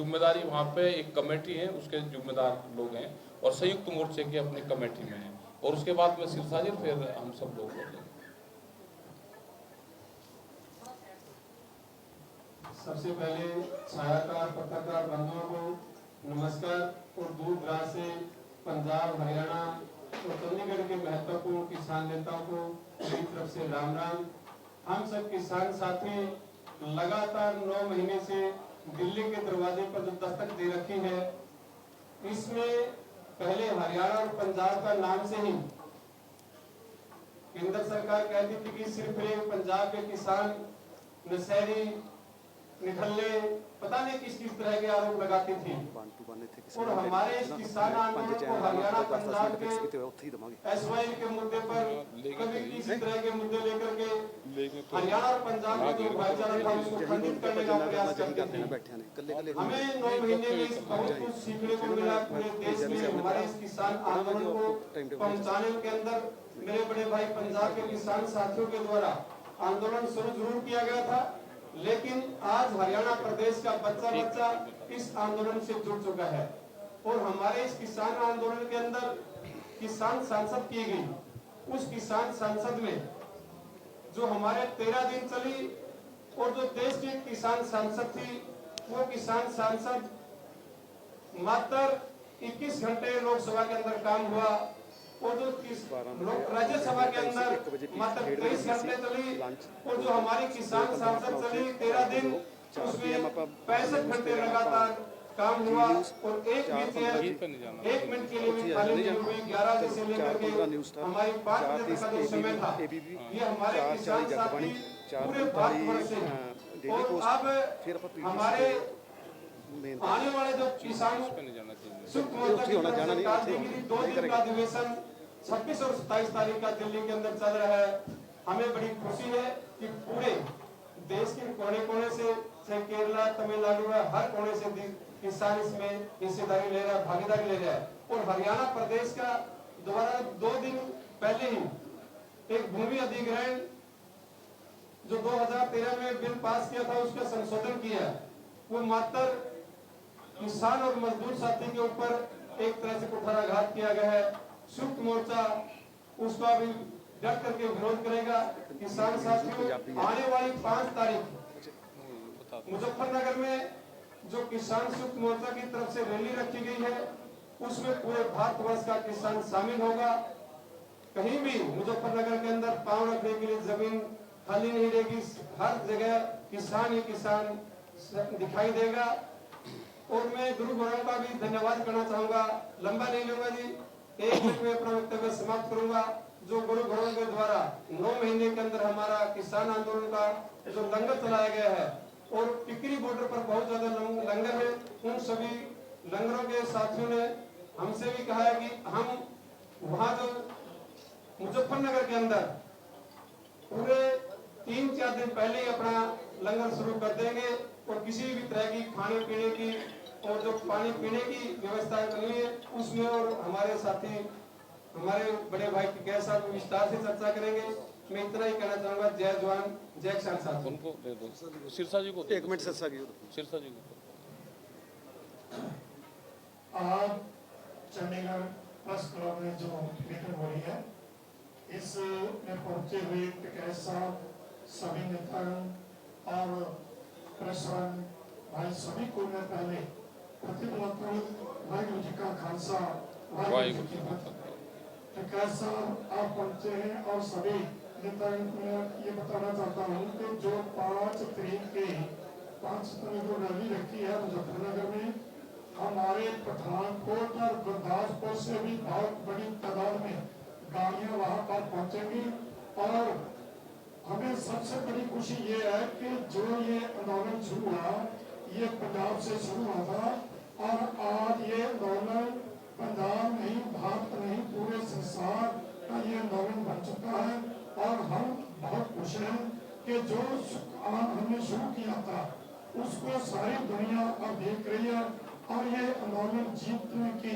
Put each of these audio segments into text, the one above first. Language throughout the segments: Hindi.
जिम्मेदारी वहाँ पे एक कमेटी है, उसके जिम्मेदार लोग हैं और संयुक्त मोर्चे के अपनी कमेटी में हैं, और उसके बाद में सिरसा जी फिर हम सब लोग बोलेंगे। सबसे पहले छायाकार पत्रकार बंधुओं को नमस्कार और दूर दराज से पंजाब, हरियाणा और चंडीगढ़ के महत्वपूर्ण किसान नेताओं को मेरी तरफ से राम राम। हम सब किसान साथी लगातार 9 महीने से दिल्ली के दरवाजे पर जो दस्तक दे रखी है, इसमें पहले हरियाणा और पंजाब का नाम से ही केंद्र सरकार कहती थी कि सिर्फ एक पंजाब के किसान नशहरी, निठल्ले, पता नहीं किस तरह के आरोप लगाती थी, और हमारे इस किसान आंदोलन को हरियाणा, पंजाब के एसवाई के मुद्दे पर कभी किसी तरह के मुद्दे लेकर के हरियाणा और पंजाब में जो भाईचारा था उसको खंडित करने का प्रयास करते थे। हमें 9 महीने में बहुत कुछ सीखने को मिला। पूरे देश में हमारे इस किसान आंदोलन को पहुंचाने के अंदर मेरे बड़े भाई पंजाब के किसान साथियों के द्वारा आंदोलन शुरू जरूर किया गया था, लेकिन आज हरियाणा प्रदेश का बच्चा इस आंदोलन से जुड़ चुका है, और हमारे इस किसान आंदोलन के अंदर किसान संसद की गई। उस किसान संसद में जो हमारे 13 दिन चली, और जो देश की किसान संसद थी, वो किसान संसद मात्र 21 घंटे लोकसभा के अंदर काम हुआ, और जो राज्यसभा के अंदर मात्र 23 घंटे चली, और जो हमारी किसान संसद चली 13 दिन, उसमें 65 घंटे लगातार काम हुआ, और एक मिनट के लिए भी खाली नहीं हुई। 11 बजे से लेकर के हमारी 5 बजे तक का जो समय था, ये हमारे किसान साथी पूरे भारतवर्ष से, और अब हमारे आने वाले जो किसान संयुक्त मोर्चा की सरकार देगी 2 दिन का अधिवेशन 26 और 27 तारीख का दिल्ली के अंदर चल रहा है। हमें बड़ी खुशी है कि पूरे देश के कोने-कोने से, चाहे केरला, तमिलनाडु, हर कोने से किसान इसमें हिस्सेदारी ले रहा है, भागीदारी ले रहा है। और हरियाणा प्रदेश का द्वारा 2 दिन पहले ही एक भूमि अधिग्रहण जो 2013 में बिल पास किया था, उसका संशोधन किया, वो मात्र किसान और मजदूर साथी के ऊपर एक तरह से कुठाराघात किया गया है। संयुक्त मोर्चा उसका भी डट करके विरोध करेगा। किसान साथियों, आने वाली 5 तारीख मुजफ्फरनगर में जो किसान संयुक्त मोर्चा की तरफ से रैली रखी गई है, उसमें पूरे भारतवर्ष का किसान शामिल होगा। कहीं भी मुजफ्फरनगर के अंदर पांव रखने के लिए जमीन खाली नहीं रहेगी, हर जगह किसान ही किसान दिखाई देगा। और मैं गुरु घरों का भी धन्यवाद करना चाहूंगा। लंबा नहीं लूंगा जी, 1 मिनट में अपना वक्तव्य समाप्त करूंगा। जो गुरु घरों के द्वारा 9 महीने के अंदर हमारा किसान आंदोलन का जो लंगर चलाया गया है, और टिकरी बॉर्डर पर बहुत ज्यादा लंगर है, उन सभी लंगरों के साथियों ने हमसे भी कहा है कि हम वहां जो मुजफ्फरनगर के अंदर पूरे 3-4 दिन पहले ही अपना लंगर शुरू कर देंगे, और किसी भी तरह की खाने पीने की और जो पानी पीने की व्यवस्था करनी है उसमें, और हमारे साथी हमारे बड़े भाई टिकैत साहब विस्तार से चर्चा करेंगे। मैं इतना ही कहना चाहूंगा, जय जवान जय किसान साथी। उनको दे दो, सिरसा जी को 1 मिनट, सिरसा जी को। आज चंडीगढ़ प्रेस क्लब में जो मीटिंग हो रही है, इसमें पहुंचे हुए टिकैत साहब, सभी नेतागण और प्रेसवान भाई सभी को मैं पहले वाहिगुरू जी का खालसा, वाहिगुरू जी की फतेह। टिकैत साहब आप पहुंचे हैं, और सभी नेतागण को मैं ये बताना चाहता हूँ कि जो 5 तारीख के 5 तारीख को रैली रखी है मुजफ्फरनगर में, हमारे पठानकोट और गुरदासपुर से भी बहुत बड़ी तादाद में गाड़ियां वहां पर पहुंचेंगी। और हमें सबसे बड़ी खुशी ये है कि जो ये आंदोलन शुरू हुआ, ये पंजाब से शुरू हुआ था, और आज ये आंदोलन पंजाब नहीं, भारत नहीं, पूरे संसार का ये आंदोलन बन चुका है। और हम बहुत खुश हैं कि जो हमने शुरू किया था उसको सारी दुनिया अब देख रही है, और ये आंदोलन जीतने की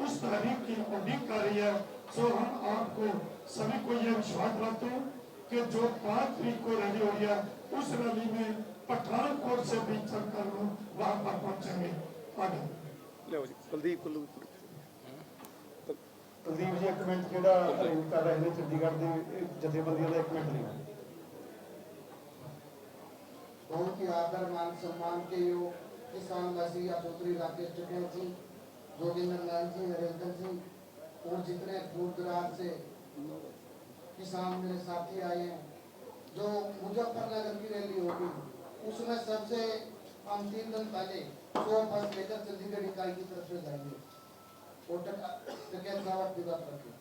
उस तारीख की उम्मीद कर रही है। सो हम आपको सभी को ये विश्वास दिलाते हैं कि जो 5 तारीख को रैली हो रही है, उस रैली में पठानकोट से भी चलकर लोग वहां पर पहुंचेंगे। आगे ਲਿਓ ਜੀ ਕੁਲਦੀਪ ਕੁੱਲੂ ਕੁਲਦੀਪ ਜੀ ਇੱਕ ਮਿੰਟ ਜਿਹੜਾ ਅਰੇਂਜ ਕਰ ਰਹੇ ਨੇ ਚੰਡੀਗੜ੍ਹ ਦੇ ਜਥੇਬੰਦੀਆਂ ਦਾ ਇੱਕ ਮਿੰਟ ਲਈ बहुत ही आदर मान सम्मान के योग किसान वसीया चौधरी राकेश टिकैत जी, जोगिंदर लाल जी, नरेंद्र जी और जितने दूर दराज से किसान मेरे साथी आए हैं। जो मुजफ्फरनगर की रैली होगी उसमें सबसे हम 3 दिन पहले 100 बस लेकर चंडीगढ़ इकाई की तरफ से जाएंगे और टिकैत साहब की बात रखें।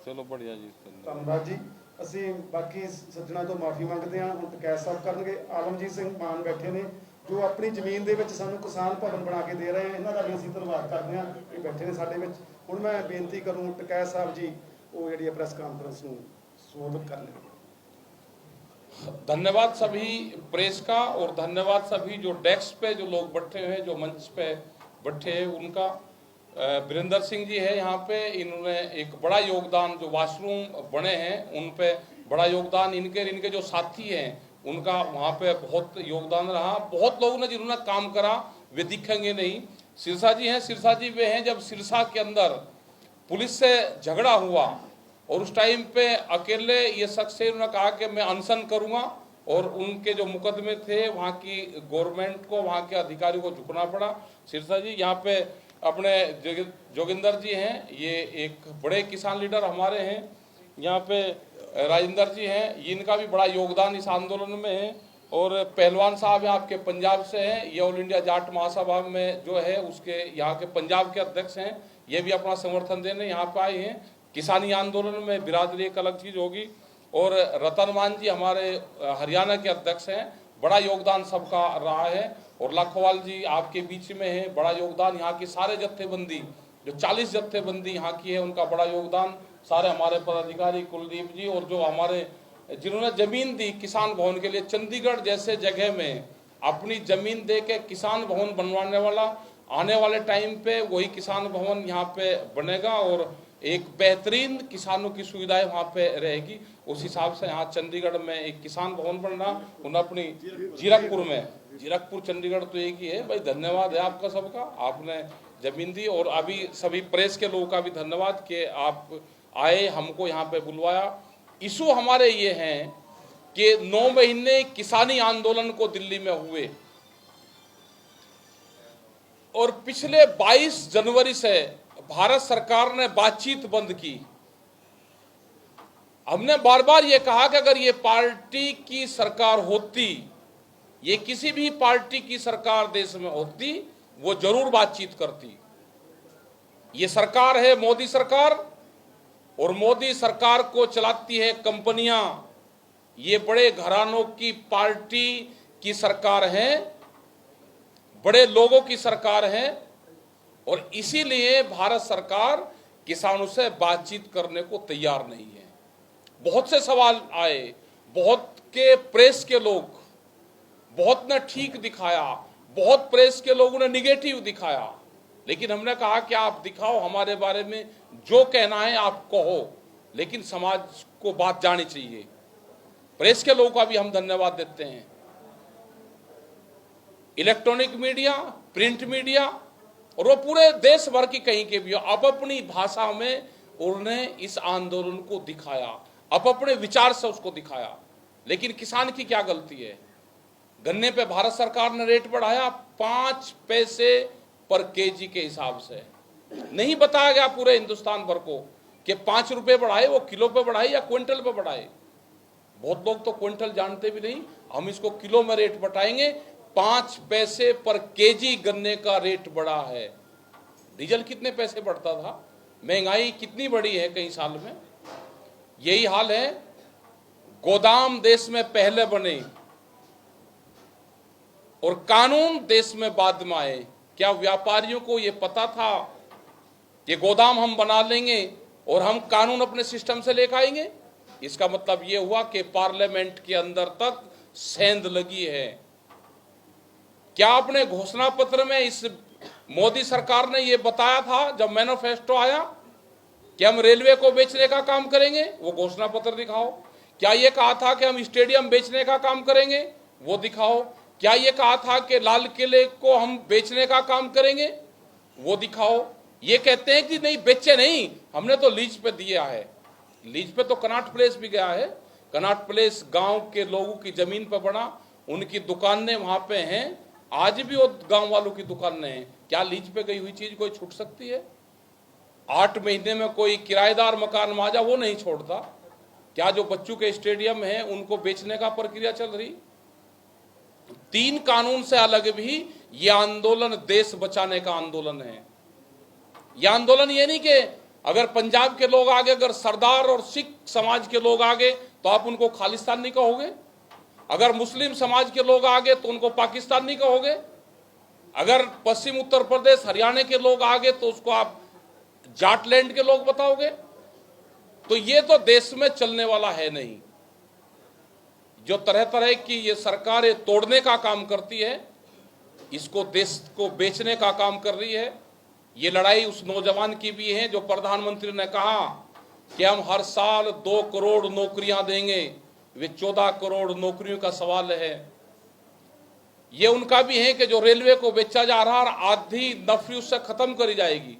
चलो बढ़िया जी। ਧੰਨਵਾਦ ਜੀ। ਅਸੀਂ ਬਾਕੀ ਸੱਜਣਾ ਤੋਂ ਮਾਫੀ ਮੰਗਦੇ ਹਾਂ। ਹੁਣ ਟਕੈਤ ਸਾਹਿਬ ਕਰਨਗੇ। ਆਲਮਜੀਤ ਸਿੰਘ ਮਾਨ ਬੈਠੇ ਨੇ ਜੋ ਆਪਣੀ ਜ਼ਮੀਨ ਦੇ ਵਿੱਚ ਸਾਨੂੰ ਕਿਸਾਨ ਭਵਨ ਬਣਾ ਕੇ ਦੇ ਰਹੇ ਆ। ਇਹਨਾਂ ਦਾ ਵੀ ਅਸੀਂ ਧੰਨਵਾਦ ਕਰਦੇ ਹਾਂ। ਇਹ ਬੈਠੇ ਨੇ ਸਾਡੇ ਵਿੱਚ। ਹੁਣ ਮੈਂ ਬੇਨਤੀ ਕਰੂੰ ਟਕੈਤ ਸਾਹਿਬ ਜੀ ਉਹ ਜਿਹੜੀ ਪ੍ਰੈਸ कांफ्रेंस ਨੂੰ ਸੰਬੋਧਿਤ ਕਰ ਲੈਣ। धन्यवाद सभी प्रेस का और धन्यवाद सभी जो डेस्क पे जो लोग बैठे हुए हैं, जो मंच पे बैठे हैं उनका। वीरेंद्र सिंह जी है यहाँ पे, इन्होंने एक बड़ा योगदान, जो वॉशरूम बने हैं उन पे बड़ा योगदान, इनके जो साथी हैं उनका वहाँ पे बहुत योगदान रहा। बहुत लोगों ने जिन्होंने काम करा वे दिखेंगे नहीं। सिरसा जी हैं, सिरसा जी वे हैं जब सिरसा के अंदर पुलिस से झगड़ा हुआ और उस टाइम पे अकेले ये शख्स से उन्होंने कहा कि मैं अनशन करूंगा और उनके जो मुकदमे थे वहाँ की गवर्नमेंट को, वहाँ के अधिकारियों को झुकना पड़ा। सिरसा जी यहाँ पे अपने जोगिंदर जी हैं, ये एक बड़े किसान लीडर हमारे हैं। यहाँ पे राजेंद्र जी हैं, इनका भी बड़ा योगदान इस आंदोलन में है। और पहलवान साहब हैं आपके पंजाब से हैं, ये ऑल इंडिया जाट महासभा में जो है उसके यहाँ के पंजाब के अध्यक्ष हैं, ये भी अपना समर्थन देने यहाँ पे आए हैं। किसानी आंदोलन में बिरादरी एक अलग चीज होगी। और रतन मान जी हमारे हरियाणा के अध्यक्ष हैं, बड़ा योगदान सबका रहा है। और लाखोवाल जी आपके बीच में है, बड़ा योगदान। यहाँ की सारे जत्थेबंदी जो 40 जत्थेबंदी यहाँ की है उनका बड़ा योगदान। सारे हमारे पदाधिकारी कुलदीप जी और जो हमारे जिन्होंने जमीन दी किसान भवन के लिए, चंडीगढ़ जैसे जगह में अपनी जमीन दे के किसान भवन बनवाने वाला, आने वाले टाइम पे वही किसान भवन यहाँ पे बनेगा और एक बेहतरीन किसानों की सुविधाएं वहाँ पे रहेगी। उस हिसाब से यहाँ चंडीगढ़ में एक किसान भवन बनना, उन्हें अपनी जीरकपुर में, जीरकपुर चंडीगढ़ तो एक ही है भाई। धन्यवाद है आपका सबका, आपने जमीन दी। और अभी सभी प्रेस के लोगों का भी धन्यवाद कि आप आए, हमको यहाँ पे बुलवाया। इशू हमारे ये हैं कि 9 महीने किसानी आंदोलन को दिल्ली में हुए और पिछले 22 जनवरी से भारत सरकार ने बातचीत बंद की। हमने बार बार ये कहा कि अगर ये पार्टी की सरकार होती, ये किसी भी पार्टी की सरकार देश में होती, वो जरूर बातचीत करती। ये सरकार है मोदी सरकार और मोदी सरकार को चलाती है कंपनियां। ये बड़े घरानों की पार्टी की सरकार है, बड़े लोगों की सरकार है और इसीलिए भारत सरकार किसानों से बातचीत करने को तैयार नहीं है। बहुत से सवाल आए, बहुत के प्रेस के लोग, बहुत ने ठीक दिखाया, बहुत प्रेस के लोगों ने निगेटिव दिखाया, लेकिन हमने कहा कि आप दिखाओ हमारे बारे में, जो कहना है आप कहो, लेकिन समाज को बात जानी चाहिए। प्रेस के लोगों का भी हम धन्यवाद देते हैं। इलेक्ट्रॉनिक मीडिया, प्रिंट मीडिया और वो पूरे देश भर की कहीं के भी हो, अब अपनी भाषा में उन्होंने इस आंदोलन को दिखाया, अब अपने विचार से उसको दिखाया। लेकिन किसान की क्या गलती है? गन्ने पे भारत सरकार ने रेट बढ़ाया 5 पैसे पर केजी के हिसाब से। नहीं बताया गया पूरे हिंदुस्तान भर को कि 5 रुपए बढ़ाए, वो किलो पे बढ़ाए या क्विंटल पे बढ़ाए। बहुत लोग तो क्विंटल जानते भी नहीं, हम इसको किलो में रेट बढ़ाएंगे। 5 पैसे पर केजी गन्ने का रेट बढ़ा है। डीजल कितने पैसे बढ़ता था? महंगाई कितनी बढ़ी है कई साल में। यही हाल है। गोदाम देश में पहले बने और कानून देश में बाद में आए। क्या व्यापारियों को यह पता था कि गोदाम हम बना लेंगे और हम कानून अपने सिस्टम से लेकर आएंगे? इसका मतलब यह हुआ कि पार्लियामेंट के अंदर तक सेंध लगी है। क्या अपने घोषणा पत्र में इस मोदी सरकार ने यह बताया था जब मैनिफेस्टो आया कि हम रेलवे को बेचने का काम करेंगे? वो घोषणा पत्र दिखाओ। क्या ये कहा था कि हम स्टेडियम बेचने का काम करेंगे? वो दिखाओ। क्या ये कहा था कि लाल किले को हम बेचने का काम करेंगे, वो दिखाओ। ये कहते हैं कि नहीं बेचे नहीं, हमने तो लीज पे दिया है। लीज पे तो कनॉट प्लेस भी गया है। कनॉट प्लेस गांव के लोगों की जमीन पर बना, उनकी दुकानें वहां पे हैं, आज भी वो गांव वालों की दुकानें हैं। क्या लीज पे गई हुई चीज कोई छूट सकती है? 8 महीने में कोई किराएदार मकान माजा वो नहीं छोड़ता। क्या जो बच्चों के स्टेडियम है उनको बेचने का प्रक्रिया चल रही? 3 कानून से अलग भी यह आंदोलन देश बचाने का आंदोलन है। यह आंदोलन ये नहीं कि अगर पंजाब के लोग आगे, अगर सरदार और सिख समाज के लोग आगे तो आप उनको खालिस्तानी कहोगे, अगर मुस्लिम समाज के लोग आगे तो उनको पाकिस्तानी कहोगे, अगर पश्चिम उत्तर प्रदेश हरियाणा के लोग आगे तो उसको आप जाटलैंड के लोग बताओगे? तो ये तो देश में चलने वाला है नहीं। जो तरह तरह की ये सरकारें तोड़ने का काम करती है, इसको देश को बेचने का काम कर रही है। ये लड़ाई उस नौजवान की भी है जो प्रधानमंत्री ने कहा कि हम हर साल 2 करोड़ नौकरियां देंगे। वे 14 करोड़ नौकरियों का सवाल है। ये उनका भी है कि जो रेलवे को बेचा जा रहा है, आधी नफरी उससे खत्म करी जाएगी।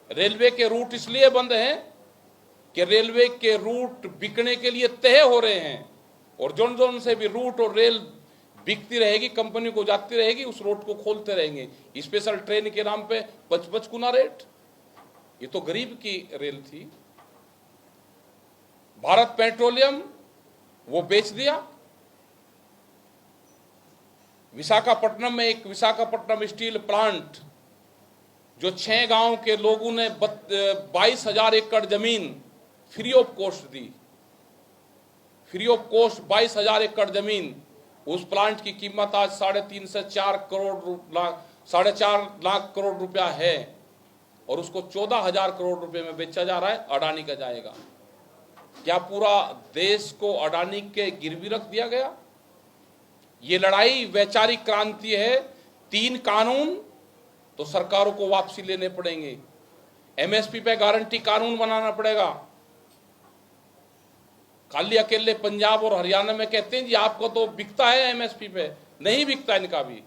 रेलवे के रूट इसलिए बंद हैं कि रेलवे के रूट बिकने के लिए तय हो रहे हैं, और जोन जोन से भी रूट और रेल बिकती रहेगी, कंपनी को जाती रहेगी, उस रोड को खोलते रहेंगे। स्पेशल ट्रेन के नाम पे 55 गुना रेट। ये तो गरीब की रेल थी। भारत पेट्रोलियम वो बेच दिया। विशाखापट्टनम में एक विशाखापट्टनम स्टील प्लांट, जो 6 गांव के लोगों ने 22,000 एकड़ जमीन free of cost the. Free of cost 22,000 एकड़ जमीन। उस प्लांट की कीमत आज 3.5 से 4.5 लाख करोड़ रुपया है, और उसको 14,000 करोड़ रुपए में बेचा जा रहा है। अडानी का जाएगा। क्या पूरा देश को अडानी के गिरवी रख दिया गया? ये लड़ाई वैचारिक क्रांति है। 3 कानून तो सरकारों को वापसी लेने पड़ेंगे। एमएसपी पे गारंटी कानून बनाना पड़ेगा। खाली अकेले पंजाब और हरियाणा में कहते हैं जी आपको तो बिकता है एमएसपी पे, नहीं बिकता इनका भी।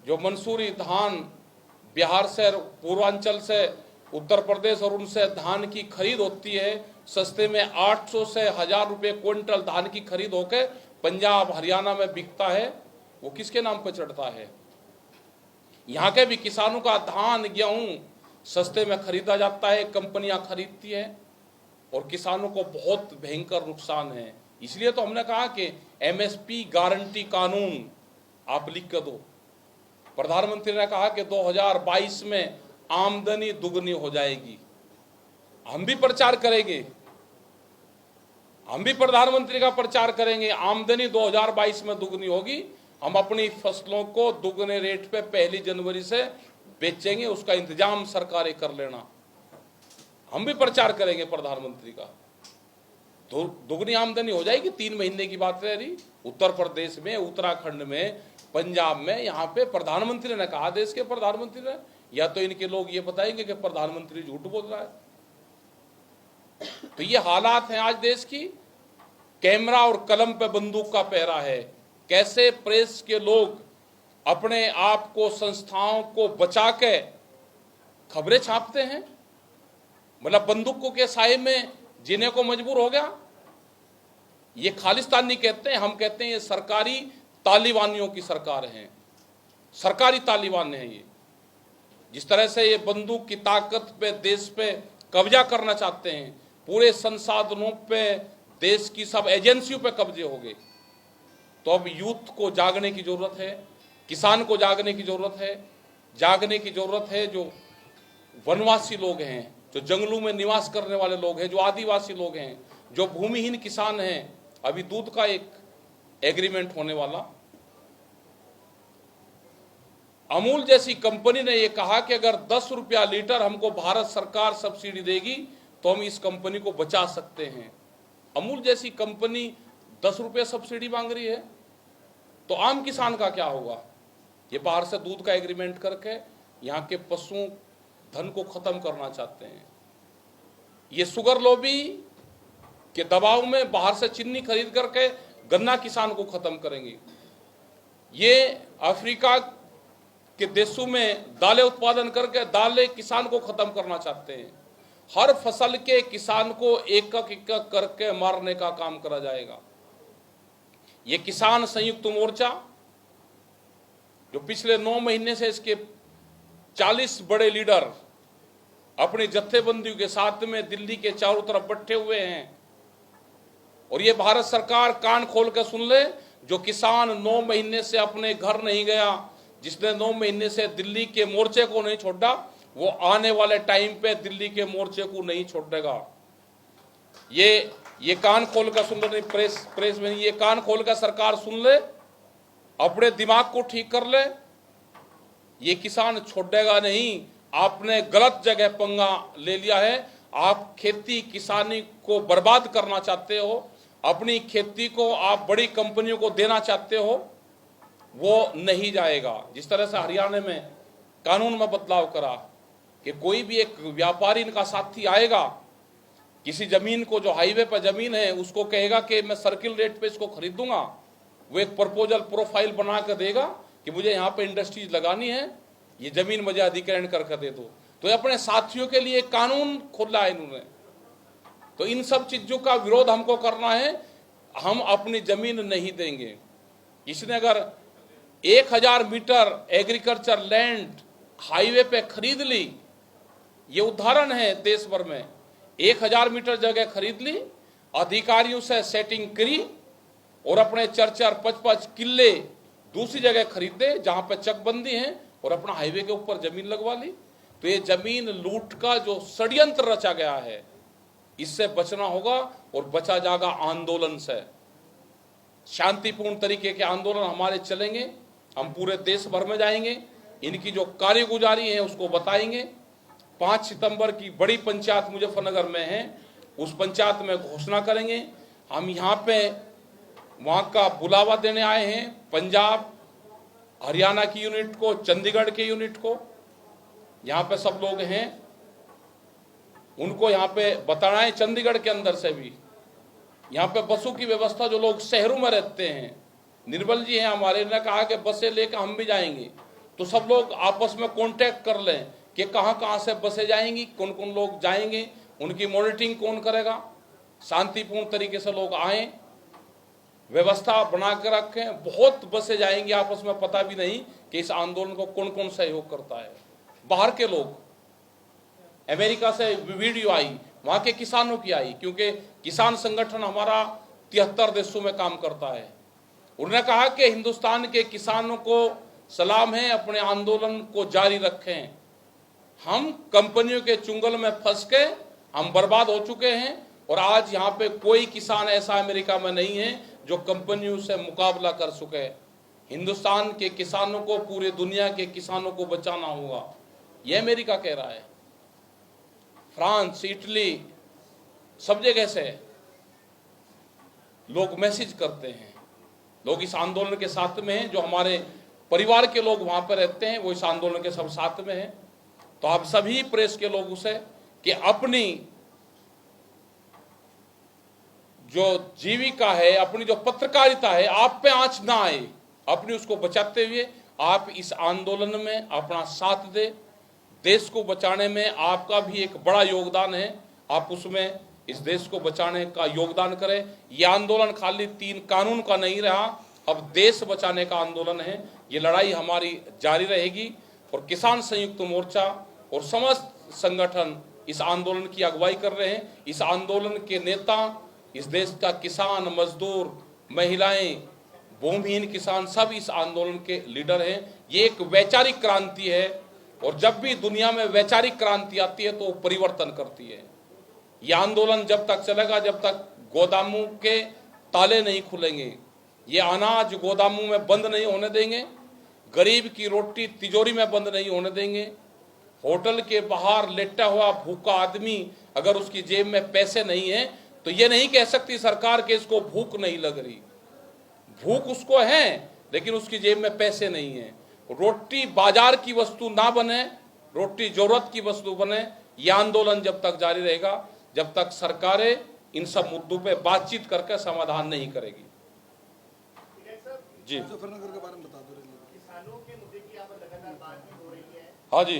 जो मंसूरी धान बिहार से, पूर्वांचल से, उत्तर प्रदेश और उनसे धान की खरीद होती है, सस्ते में 800 से 1000 रुपये क्विंटल धान की खरीद होकर पंजाब हरियाणा में बिकता है, वो किसके नाम पर चढ़ता है? यहाँ के भी किसानों का धान गेहूं सस्ते में खरीदा जाता है, कंपनियां खरीदती हैं, और किसानों को बहुत भयंकर नुकसान है। इसलिए तो हमने कहा कि एमएसपी गारंटी कानून आप लिख कर दो। प्रधानमंत्री ने कहा कि 2022 में आमदनी दुगनी हो जाएगी। हम भी प्रचार करेंगे, हम भी प्रधानमंत्री का प्रचार करेंगे। आमदनी 2022 में दुगनी होगी। हम अपनी फसलों को दुगने रेट पे 1 जनवरी से बेचेंगे, उसका इंतजाम सरकारें कर लेना। हम भी प्रचार करेंगे प्रधानमंत्री का। तो दुगनी आमदनी हो जाएगी। 3 महीने की बात रह रही। उत्तर प्रदेश में, उत्तराखंड में, पंजाब में, यहाँ पे प्रधानमंत्री ने कहा, देश के प्रधानमंत्री ने। या तो इनके लोग ये बताएंगे कि प्रधानमंत्री झूठ बोल रहा है। तो ये हालात हैं आज देश की। कैमरा और कलम पे बंदूक का पहरा है। कैसे प्रेस के लोग अपने आप को, संस्थाओं को बचा के खबरें छापते हैं। मतलब बंदूकों के साए में जीने को मजबूर हो गया। ये खालिस्तानी कहते हैं, हम कहते हैं ये सरकारी तालिबानियों की सरकार है। सरकारी तालिबान है ये। जिस तरह से ये बंदूक की ताकत पे, देश पे कब्जा करना चाहते हैं, पूरे संसाधनों पे, देश की सब एजेंसियों पे कब्जे हो गए। तो अब यूथ को जागने की जरूरत है, किसान को जागने की जरूरत है, जागने की जरूरत है। जो वनवासी लोग हैं, जो जंगलों में निवास करने वाले लोग हैं, जो आदिवासी लोग हैं, जो भूमिहीन किसान हैं। अभी दूध का एक एग्रीमेंट होने वाला। अमूल जैसी कंपनी ने यह कहा कि अगर 10 रुपया लीटर हमको भारत सरकार सब्सिडी देगी तो हम इस कंपनी को बचा सकते हैं। अमूल जैसी कंपनी 10 रुपये सब्सिडी मांग रही है, तो आम किसान का क्या होगा? ये बाहर से दूध का एग्रीमेंट करके यहाँ के पशु धन को खत्म करना चाहते हैं। ये शुगर लॉबी के दबाव में बाहर से चीनी खरीद करके गन्ना किसान को खत्म करेंगे। ये अफ्रीका के देशों में दालें उत्पादन करके दालें किसान को खत्म करना चाहते हैं। हर फसल के किसान को एक एक करके मारने का काम करा जाएगा। ये किसान संयुक्त मोर्चा जो पिछले 9 महीने से इसके 40 बड़े लीडर अपनी जत्थेबंदियों के साथ में दिल्ली के चारों तरफ बैठे हुए हैं। और ये भारत सरकार कान खोल कर सुन ले, जो किसान 9 महीने से अपने घर नहीं गया, जिसने 9 महीने से दिल्ली के मोर्चे को नहीं छोड़ा, वो आने वाले टाइम पे दिल्ली के मोर्चे को नहीं छोड़ेगा। ये कान खोल कर सुन ले, प्रेस में ये कान खोल कर सरकार सुन ले, अपने दिमाग को ठीक कर ले। ये किसान छोड़ेगा नहीं। आपने गलत जगह पंगा ले लिया है। आप खेती किसानी को बर्बाद करना चाहते हो, अपनी खेती को आप बड़ी कंपनियों को देना चाहते हो, वो नहीं जाएगा। जिस तरह से हरियाणा में कानून में बदलाव करा कि कोई भी एक व्यापारी इनका साथी आएगा, किसी जमीन को जो हाईवे पर जमीन है उसको कहेगा कि मैं सर्किल रेट पे इसको खरीदूंगा, वो एक प्रपोजल प्रोफाइल बना कर देगा कि मुझे यहाँ पे इंडस्ट्रीज लगानी है, ये जमीन मुझे अधिग्रहण करके दे दो। तो ये अपने साथियों के लिए कानून खोला है इन्होंने। तो इन सब चीजों का विरोध हमको करना है। हम अपनी जमीन नहीं देंगे। इसने अगर 1000 मीटर एग्रीकल्चर लैंड हाईवे पे खरीद ली, ये उदाहरण है देश भर में, 1000 मीटर जगह खरीद ली, अधिकारियों से सेटिंग करी और अपने 4-4, 5-5 किले दूसरी जगह खरीदे जहां पे चकबंदी है और अपना हाईवे के ऊपर जमीन लगवा ली। तो ये जमीन लूट का जो षड्यंत्र रचा गया है, इससे बचना होगा और बचा जाएगा आंदोलन से। शांतिपूर्ण तरीके के आंदोलन हमारे चलेंगे। हम पूरे देश भर में जाएंगे, इनकी जो कार्यगुजारी है उसको बताएंगे। 5 सितंबर की बड़ी पंचायत मुजफ्फरनगर में है, उस पंचायत में घोषणा करेंगे। हम यहाँ पे वहाँ का बुलावा देने आए हैं, पंजाब हरियाणा की यूनिट को, चंडीगढ़ के यूनिट को, यहाँ पे सब लोग हैं, उनको यहाँ पे बताना है। चंडीगढ़ के अंदर से भी यहाँ पे बसों की व्यवस्था, जो लोग शहरों में रहते हैं, निर्मल जी हैं हमारे, ने कहा कि बसें लेकर हम भी जाएंगे। तो सब लोग आपस में कांटेक्ट कर लें कि कहाँ कहाँ से बसें जाएंगी, कौन कौन लोग जाएंगे, उनकी मॉनिटरिंग कौन करेगा। शांतिपूर्ण तरीके से लोग आए, व्यवस्था बना कर रखें। बहुत बसें जाएंगी, आपस में पता भी नहीं कि इस आंदोलन को कौन कौन सहयोग करता है। बाहर के लोग, अमेरिका से वीडियो आई, वहां के किसानों की आई, क्योंकि किसान संगठन हमारा 73 देशों में काम करता है। उन्होंने कहा कि हिंदुस्तान के किसानों को सलाम है, अपने आंदोलन को जारी रखें। हम कंपनियों के चुंगल में फंस के हम बर्बाद हो चुके हैं और आज यहाँ पे कोई किसान ऐसा अमेरिका में नहीं है जो कंपनियों से मुकाबला कर सके। हिंदुस्तान के किसानों को, पूरे दुनिया के किसानों को बचाना होगा, यह अमेरिका कह रहा है। फ्रांस, इटली, सब जगह से लोग मैसेज करते हैं। लोग इस आंदोलन के साथ में हैं। जो हमारे परिवार के लोग वहां पर रहते हैं वो इस आंदोलन के सब साथ में हैं। तो आप सभी प्रेस के लोगों से कि अपनी जो जीविका है, अपनी जो पत्रकारिता है, आप पे आंच ना आए, अपनी उसको बचाते हुए आप इस आंदोलन में अपना साथ दे। देश को बचाने में आपका भी एक बड़ा योगदान है, आप उसमें इस देश को बचाने का योगदान करें। यह आंदोलन खाली 3 कानून का नहीं रहा, अब देश बचाने का आंदोलन है। ये लड़ाई हमारी जारी रहेगी और किसान संयुक्त मोर्चा और समस्त संगठन इस आंदोलन की अगुवाई कर रहे हैं। इस आंदोलन के नेता इस देश का किसान, मजदूर, महिलाएं, भूमिहीन किसान सब इस आंदोलन के लीडर हैं। ये एक वैचारिक क्रांति है और जब भी दुनिया में वैचारिक क्रांति आती है तो वो परिवर्तन करती है। यह आंदोलन जब तक चलेगा जब तक गोदामों के ताले नहीं खुलेंगे, ये अनाज गोदामों में बंद नहीं होने देंगे, गरीब की रोटी तिजोरी में बंद नहीं होने देंगे। होटल के बाहर लेटा हुआ भूखा आदमी अगर उसकी जेब में पैसे नहीं है तो ये नहीं कह सकती सरकार के इसको भूख नहीं लग रही। भूख उसको है लेकिन उसकी जेब में पैसे नहीं है। रोटी बाजार की वस्तु ना बने, रोटी जरूरत की वस्तु बने। यह आंदोलन जब तक जारी रहेगा जब तक सरकारें इन सब मुद्दों पे बातचीत करके समाधान नहीं करेगी। जी मुजफ्फरनगर के बारे में बता दो। हाँ जी।